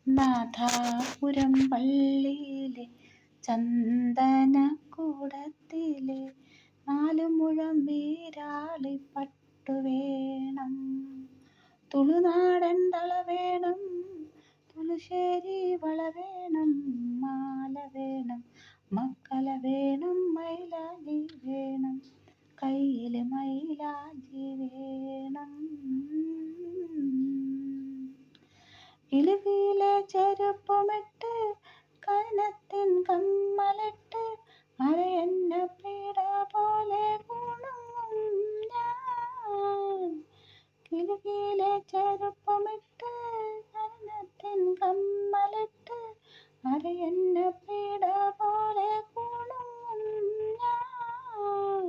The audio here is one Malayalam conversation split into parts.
നാഥാപുരം പള്ളിയിലെ ചന്ദനക്കൂടത്തിലെ 4 മുഴം വീരാളിപ്പട്ടു വേണം. തുളുനാടൻ തള വേണം, തുളുശ്ശേരി വള വേണം, മാല വേണം, മക്കല വേണം, മൈലാഞ്ചി വേണം, കയ്യില് മൈലാഞ്ചി വേണം. കിലുകിലെ ചെരുപ്പമിട്ട് കനത്തിൻ കമ്മലിട്ട് അരയന്ന പീഡ പോലെ കുണുങ്ങും ഞാൻ. കിലുകിലെ ചെരുപ്പമിട്ട് കനത്തിൻ കമ്മലിട്ട് അരയന്ന പീഡ പോലെ കുണുങ്ങും ഞാൻ.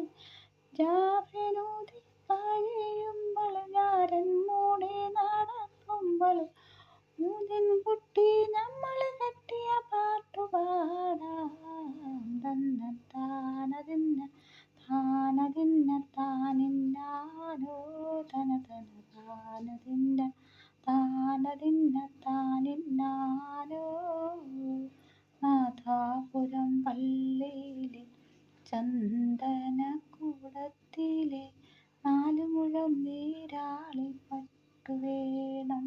ജാഫിനൂതി കഴിയുമ്പോൾ ഞാരൻ മൂടി നടക്കുമ്പോൾ മൂന്നിൻ കുട്ടി നമ്മള് കെട്ടിയ പാട്ടുപാടാം. തന്നത്താനതിന്ന താനതിന്ന താനിന്നാനോ തന തന താനതിന്ന താനതിന്ന താനിന്നാനോ. നാഥാപുരം പള്ളിയിലെ ചന്ദനക്കൂടത്തിലെ 4 മുഴം വീരാളിപ്പട്ടു വേണം.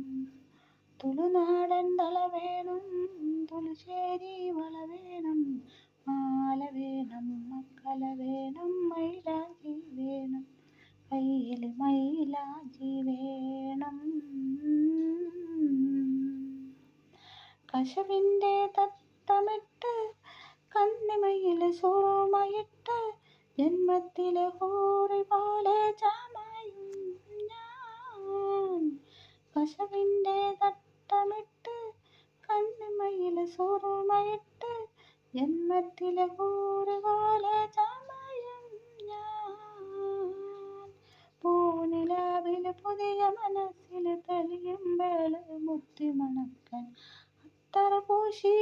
തുളുനാടൻ തള വേണം, തുളുശ്ശേരി വള വേണം, മാല വേണം, മക്കല വേണം, മൈലാഞ്ചി വേണം, കയ്യില് മൈലാഞ്ചി വേണം. കശവിൻ്റെ തട്ടമിട്ട് കണ്ണിമയില് സുറുമയിട്ട് ജന്മത്തിലെ ഹൂറി പോലെ ചമയും ഞാൻ. കശവിൻ്റെ തട്ടമിട്ട് കണ്ണിമയില് സുറുമയിട്ട് ജന്മത്തിലെ ഹൂറി പോലെ ചമയും ഞാൻ. പൂനിലാവില് പുതിയ മനസ്സില് തെളിയുമ്പോൾ മുത്തി മണക്കാൻ അത്തറ പൂശി